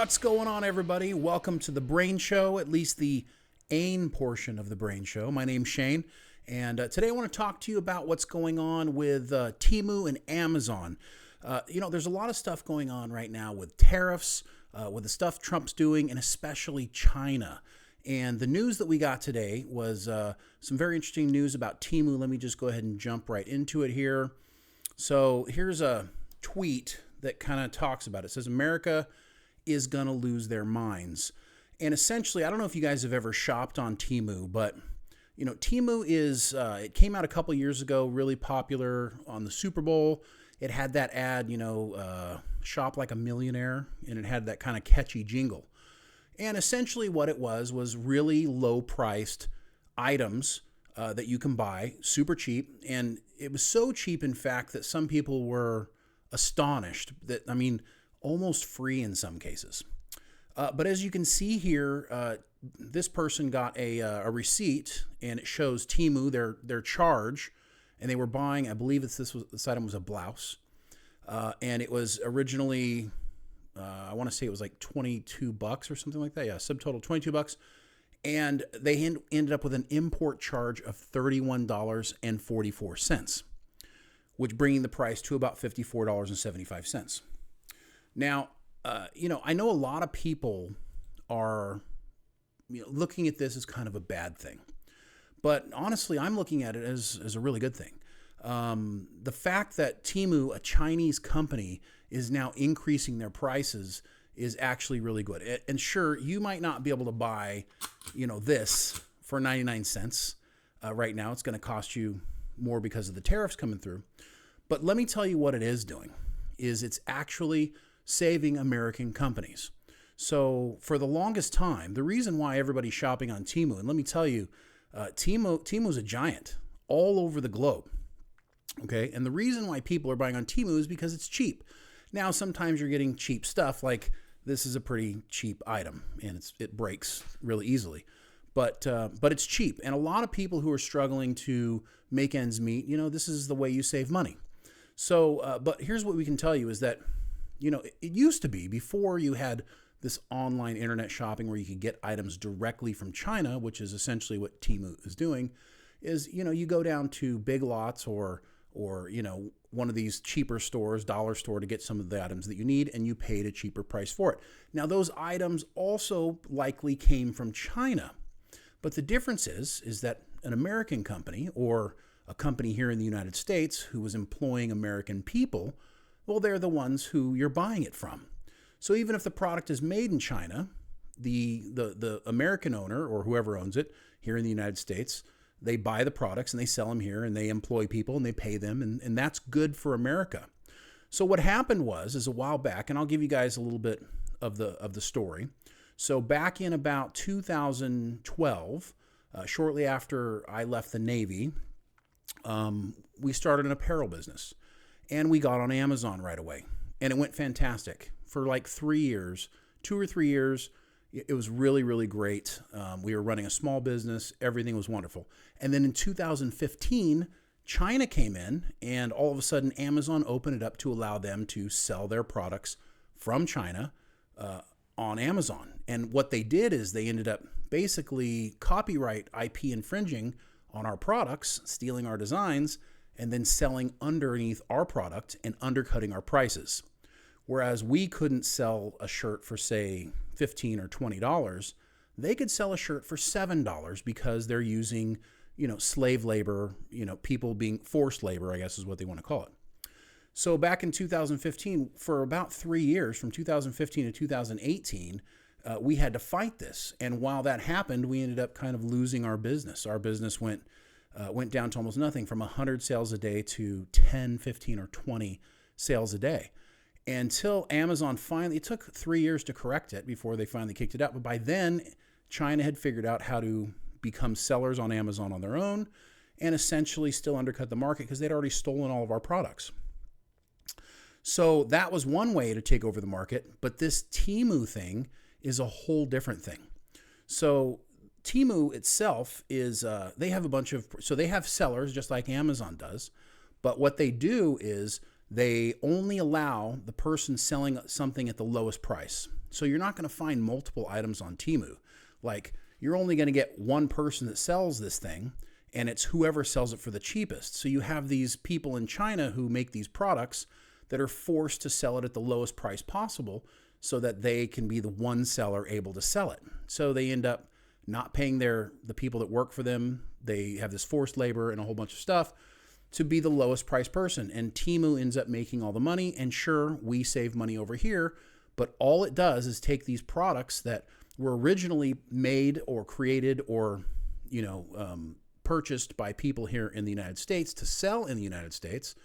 What's going on, everybody? Welcome to the Brain Show, at least the AIN portion of the Brain Show. My name's Shane, and today I want to talk to you about what's going on with TEMU and Amazon. There's a lot of stuff going on right now with tariffs, with the stuff Trump's doing, and especially China. And the news that we got today was some very interesting news about TEMU. Let me just go ahead and jump right into it here. So here's a tweet that kind of talks about it. It says, America is going to lose their minds. And essentially, I don't know if you guys have ever shopped on TEMU, but TEMU is, it came out a couple years ago, really popular on the Super Bowl. It had that ad, shop like a millionaire, and it had that kind of catchy jingle. And essentially what it was really low priced items that you can buy, super cheap. And it was so cheap, in fact, that some people were astonished that, almost free in some cases. But as you can see here, this person got a receipt, and it shows TEMU, their charge, and they were buying, I believe this item was a blouse. And it was originally, I want to say it was like $22 or something like that. Yeah, subtotal $22. And they ended up with an import charge of $31.44, which bringing the price to about $54.75. Now, I know a lot of people are looking at this as kind of a bad thing, but honestly, I'm looking at it as a really good thing. The fact that TEMU, a Chinese company, is now increasing their prices is actually really good. And sure, you might not be able to buy, this for 99 cents right now. It's going to cost you more because of the tariffs coming through. But let me tell you what it is doing, is it's actually saving American companies. So for the longest time, the reason why everybody's shopping on TEMU, and let me tell you, TEMU is a giant all over the globe. Okay, and the reason why people are buying on TEMU is because it's cheap. Now, sometimes you're getting cheap stuff, like this is a pretty cheap item, and it breaks really easily. But it's cheap, and a lot of people who are struggling to make ends meet, this is the way you save money. So, but here's what we can tell you is that, it used to be, before you had this online internet shopping where you could get items directly from China, which is essentially what TEMU is doing, is, you go down to Big Lots or one of these cheaper stores, dollar store, to get some of the items that you need, and you paid a cheaper price for it. Now, those items also likely came from China. But the difference is that an American company, or a company here in the United States who was employing American people, well, they're the ones who you're buying it from. So even if the product is made in China, the American owner, or whoever owns it here in the United States, they buy the products and they sell them here, and they employ people and they pay them, and that's good for America. So what happened is a while back, and I'll give you guys a little bit of the story. So back in about 2012, shortly after I left the Navy, we started an apparel business, and we got on Amazon right away, and it went fantastic for like 3 years, 2 or 3 years. It was really, really great. We were running a small business. Everything was wonderful. And then in 2015, China came in, and all of a sudden Amazon opened it up to allow them to sell their products from China on Amazon. And what they did is they ended up basically copyright IP infringing on our products, stealing our designs, and then selling underneath our product and undercutting our prices. Whereas we couldn't sell a shirt for, say, $15 or $20, they could sell a shirt for $7 because they're using, slave labor, people being forced labor, I guess is what they want to call it. So back in 2015, for about 3 years, from 2015 to 2018, we had to fight this. And while that happened, we ended up kind of losing our business. Our business went down to almost nothing, from 100 sales a day to 10, 15, or 20 sales a day. Until Amazon finally, it took 3 years to correct it before they finally kicked it out. But by then, China had figured out how to become sellers on Amazon on their own, and essentially still undercut the market because they'd already stolen all of our products. So that was one way to take over the market. But this TEMU thing is a whole different thing. So TEMU itself is, they have they have sellers just like Amazon does. But what they do is they only allow the person selling something at the lowest price. So you're not going to find multiple items on TEMU. Like, you're only going to get one person that sells this thing, and it's whoever sells it for the cheapest. So you have these people in China who make these products that are forced to sell it at the lowest price possible so that they can be the one seller able to sell it. So they end up not paying the people that work for them. They have this forced labor and a whole bunch of stuff to be the lowest price person. And TEMU ends up making all the money. And sure, we save money over here, but all it does is take these products that were originally made or created or, purchased by people here in the United States to sell in the United States,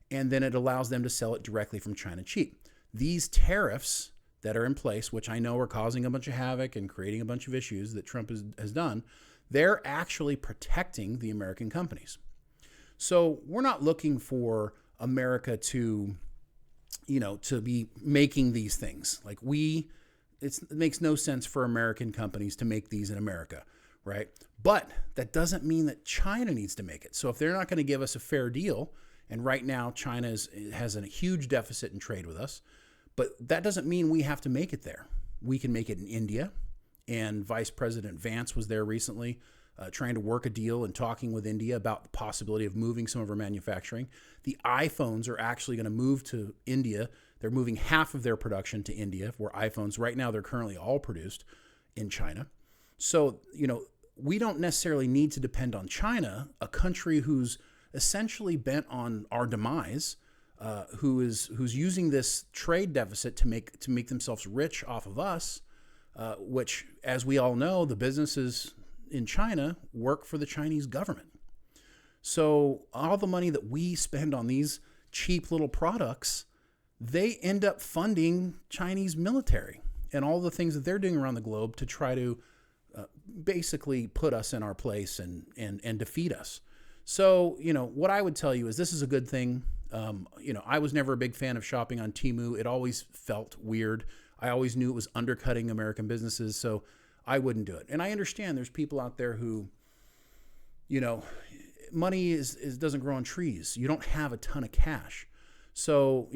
and then it allows them to sell it directly from China cheap. These tariffs that are in place, which I know are causing a bunch of havoc and creating a bunch of issues that Trump has done, they're actually protecting the American companies. So we're not looking for America to be making these things. Like it makes no sense for American companies to make these in America, right? But that doesn't mean that China needs to make it. So if they're not going to give us a fair deal, and right now China has a huge deficit in trade with us, but that doesn't mean we have to make it there. We can make it in India, and Vice President Vance was there recently trying to work a deal and talking with India about the possibility of moving some of our manufacturing. The iPhones are actually going to move to India. They're moving half of their production to India, where iPhones, right now, they're currently all produced in China. So, we don't necessarily need to depend on China, a country who's essentially bent on our demise, who's using this trade deficit to make themselves rich off of us, which, as we all know, the businesses in China work for the Chinese government. So all the money that we spend on these cheap little products, they end up funding Chinese military and all the things that they're doing around the globe to try to basically put us in our place and defeat us. So, what I would tell you is this is a good thing. I was never a big fan of shopping on TEMU. It always felt weird. I always knew it was undercutting American businesses, so I wouldn't do it. And I understand there's people out there who, money doesn't grow on trees. You don't have a ton of cash. So,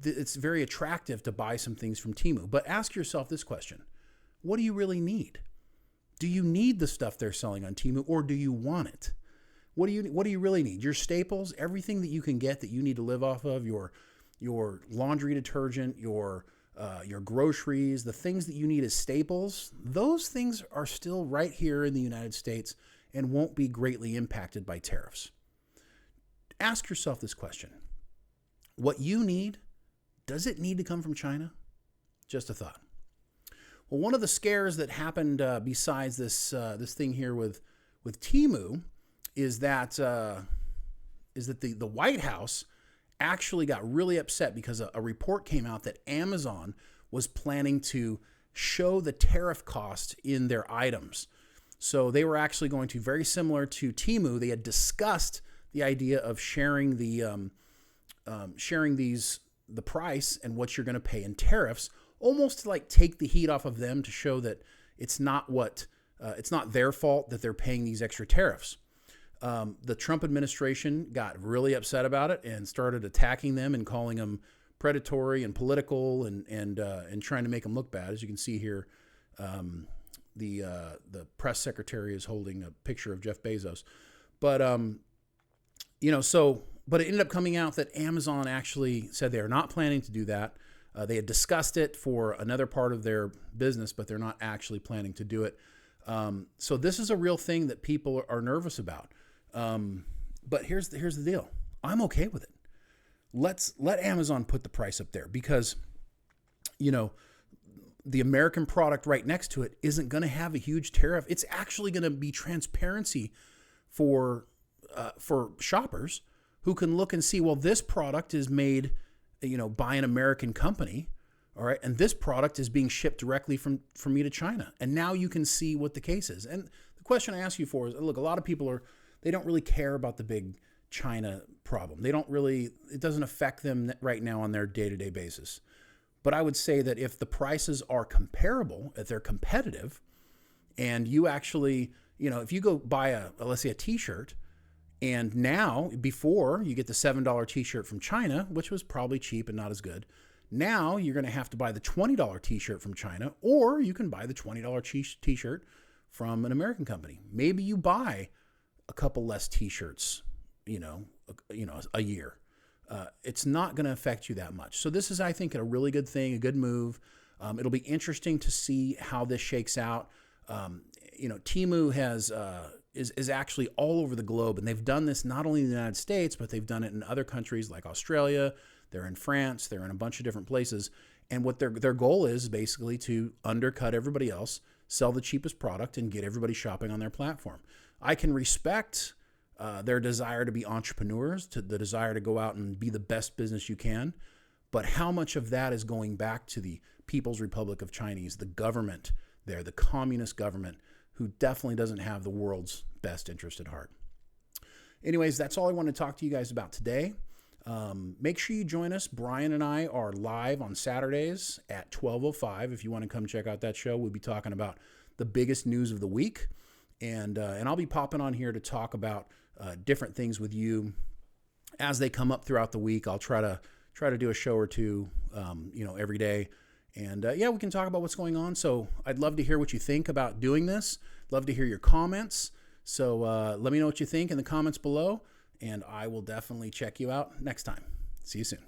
it's very attractive to buy some things from TEMU. But ask yourself this question. What do you really need? Do you need the stuff they're selling on TEMU, or do you want it? What do you really need? Your staples, everything that you can get that you need to live off of, your laundry detergent, your groceries, the things that you need as staples, those things are still right here in the United States and won't be greatly impacted by tariffs. Ask yourself this question. What you need, does it need to come from China? Just a thought. Well, one of the scares that happened besides this thing here with TEMU is that the White House actually got really upset because a report came out that Amazon was planning to show the tariff cost in their items. So they were actually going to, very similar to TEMU, they had discussed the idea of sharing the price and what you're going to pay in tariffs, almost to like take the heat off of them, to show that it's not their fault that they're paying these extra tariffs. The Trump administration got really upset about it and started attacking them and calling them predatory and political and trying to make them look bad. As you can see here, the press secretary is holding a picture of Jeff Bezos. But but it ended up coming out that Amazon actually said they are not planning to do that. They had discussed it for another part of their business, but they're not actually planning to do it. So this is a real thing that people are nervous about. But here's the deal. I'm okay with it. Let Amazon put the price up there, because, the American product right next to it isn't going to have a huge tariff. It's actually going to be transparency for shoppers who can look and see, well, this product is made, by an American company. All right. And this product is being shipped directly from me to China. And now you can see what the case is. And the question I ask you for is, look, a lot of people they don't really care about the big China problem. It doesn't affect them right now on their day-to-day basis. But I would say that if the prices are comparable, if they're competitive, and you actually, if you go buy let's say a t-shirt, and before you get the $7 t-shirt from China, which was probably cheap and not as good. Now you're going to have to buy the $20 t-shirt from China, or you can buy the $20 t-shirt from an American company. Maybe you buy a couple less t-shirts, a year. It's not going to affect you that much. So this is, I think, a really good thing, a good move. It'll be interesting to see how this shakes out. TEMU is actually all over the globe, and they've done this not only in the United States, but they've done it in other countries like Australia. They're in France. They're in a bunch of different places. And what their goal is basically to undercut everybody else, sell the cheapest product, and get everybody shopping on their platform. I can respect their desire to be entrepreneurs, to the desire to go out and be the best business you can. But how much of that is going back to the People's Republic of Chinese, the government there, the communist government, who definitely doesn't have the world's best interest at heart. Anyways, that's all I want to talk to you guys about today. Make sure you join us. Brian and I are live on Saturdays at 12:05. If you want to come check out that show, we'll be talking about the biggest news of the week. And I'll be popping on here to talk about different things with you as they come up throughout the week. I'll try to do a show or two, every day. And we can talk about what's going on. So I'd love to hear what you think about doing this. Love to hear your comments. So let me know what you think in the comments below, and I will definitely check you out next time. See you soon.